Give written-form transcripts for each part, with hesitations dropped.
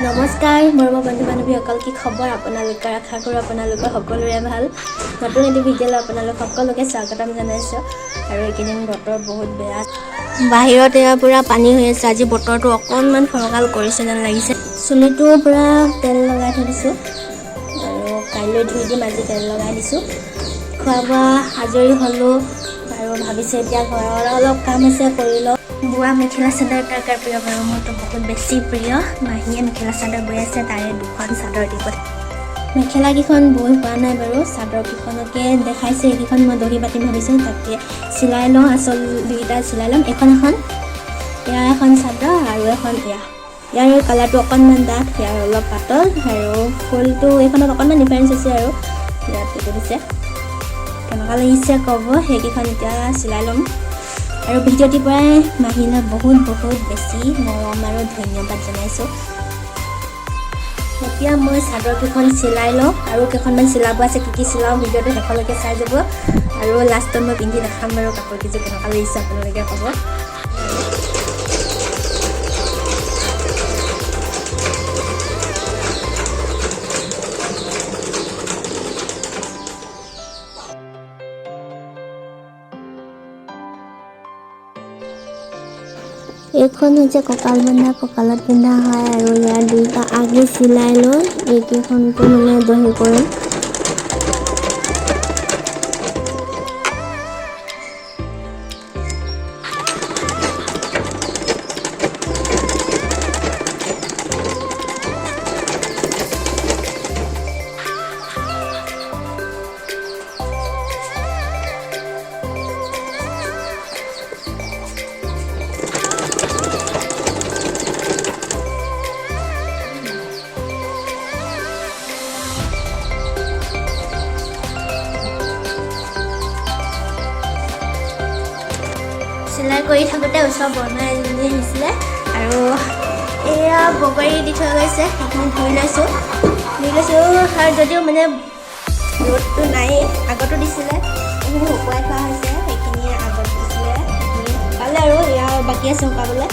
নমস্কাৰ মৰমৰ বন্ধু বান্ধৱীসকল, কি খবৰ আপোনালোকৰ? আশা কৰোঁ আপোনালোকৰ সকলোৰে ভাল। নতুন এটি ভিডিঅ'লৈ আপোনালোক সকলোকে স্বাগতম জনাইছোঁ। আৰু এইকেইদিন বতৰ বহুত বেয়া, বাহিৰত এয়া পূৰা পানী হৈ আছে। আজি বতৰটো অকণমান ফৰকাল কৰিছে যেন লাগিছে। চুলিটো পূৰা তেল লগাই থৈ দিছোঁ আৰু কাইলৈ ধুই দিম, আজি তেল লগাই দিছোঁ। খোৱা বোৱা আজৰি হ'লোঁ আৰু ভাবিছোঁ এতিয়া ঘৰৰ অলপ কাম আছে কৰি লওঁ। বোৱা মেখেলা চাদৰ কাৰ কাৰ প্ৰিয় বাৰু? মোৰতো বহুত বেছি প্ৰিয়। মাহীয়ে মেখেলা চাদৰ বৈ আছে, তাৰে দুখন চাদৰ দিব। মেখেলাকেইখন বৈ হোৱা নাই বাৰু, চাদৰকেইখনকে দেখাইছে। এইকেইখন মই দহি বাতিম ভাবিছোঁ, তাকে চিলাই লওঁ। আচল দুইটা চিলাই ল'ম। এখন ইয়াৰ এখন চাদৰ আৰু এখন ইয়াৰ কালাৰটো অকণমান ডাঠ, ইয়াৰ অলপ পাতল আৰু ফুলটো এইখনত অকণমান ডিফাৰেঞ্চ আছে আৰু ইয়াত এইটো দিছে। কেনেকুৱা লাগিছে ক'ব, সেইকেইখন এতিয়া চিলাই ল'ম। আৰু ভিডিঅ'টিৰ পৰাই মাহীলৈ বহুত বেছি মৰম আৰু ধন্যবাদ জনাইছোঁ। এতিয়া মই চাদৰকেইখন চিলাই লওঁ আৰু কেইখনমান চিলাব আছে। কি চিলাওঁ ভিডিঅ'টো শেষলৈকে চাই যাব আৰু লাষ্টত মই পিন্ধি দেখাম বাৰু কাপোৰকেইযোৰ কেনেকুৱা লাগিছে আপোনালোকে ক'ব। এইখন হৈছে কঁকাল বন্ধা, কঁকালত পিন্ধা হয় আৰু ইয়াৰ দুইটা আগে চিলাই লৈ এইকেইখনটো মানে দহি কৰিম। চিলাই কৰি থাকোঁতে ওচৰৰ বৰমা এজনী আহিছিলে আৰু এয়া বগৰী দি থৈ গৈছে, সেইখিনি ধুই লৈছোঁ আৰু যদিও মানে ৰ'দটো নাই, আগতো দিছিলে, সেইখিনি শুকুৱাই থোৱা হৈছে। সেইখিনি আগত দিছিলে, সেইখিনি শুকালে আৰু এয়া বাকী আছে শুকাবলৈ।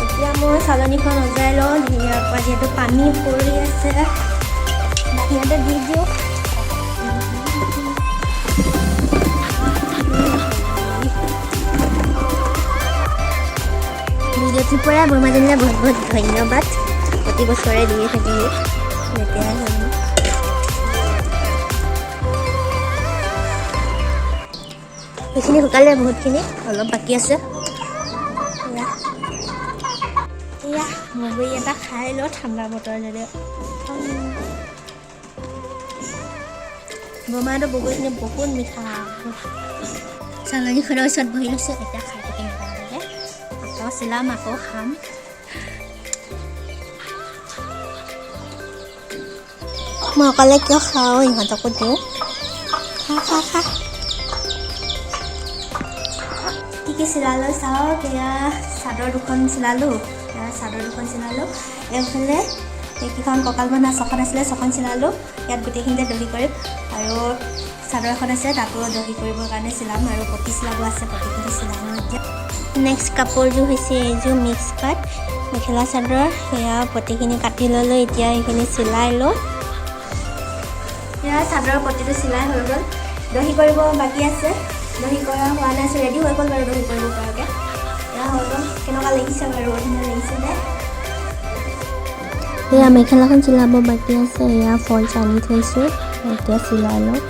এতিয়া মই চালনীখন অঁতৰাই লওঁ ধুনীয়াকৈ, যিহেতু পানী পৰি আছে বাহিৰতে দি দিওঁ। ভিডিঅ'টিৰ পৰা বৰমাজনীলৈ বহুত ধন্যবাদ, প্ৰতি বছৰে দিয়ে থাকিব। এতিয়া সেইখিনি শুকালে, বহুতখিনি অলপ বাকী আছে। এয়া মগৰি এটা খাই লওঁ, ঠাণ্ডা বতৰ যদিও। বৰমাটো বগৰীখিনি বহুত মিঠা। চালনীখনৰ ওচৰত বহি লৈছোঁ, এতিয়া খাই থাকিম একেলগে। আকৌ চিলাম, আকৌ খাম। মই অকলে কিয় খাওঁ, ইহঁতকো দিওঁ। খা। কি চিলালোঁ চাওক। এয়া চাদৰ দুখন চিলালোঁ, এইফালে এইকেইখন কঁকাল বন্ধা ছখন আছিলে, ছখন চিলালোঁ। ইয়াত গোটেইখিনিতে দহি কৰিম আৰু চাদৰ এখন আছে, তাতো দহি কৰিবৰ কাৰণে চিলাম আৰু পতি চিলাব আছে, পতিখিনি চিলাই লওঁ এতিয়া। নেক্সট কাপোৰযোৰ হৈছে এইযোৰ মিক্স পাট মেখেলা চাদৰ। সেয়া পতিখিনি কাটি ল'লোঁ, এতিয়া এইখিনি চিলাই লওঁ। সেয়া চাদৰৰ পতিটো চিলাই হৈ গ'ল, দহি কৰিব বাকী আছে। দহি কৰা হোৱা নাই, ৰেডি হৈ গ'ল বাৰু দহি কৰিব পৰাকৈ। এয়া হৈ গ'ল, কেনেকুৱা লাগিছে বাৰু? ধুনীয়া লাগিছে নে? এয়া মেখেলাখন চিলাব বাকী আছে, এয়া ফলছ আনি থৈছোঁ, এতিয়া চিলাই লওঁ।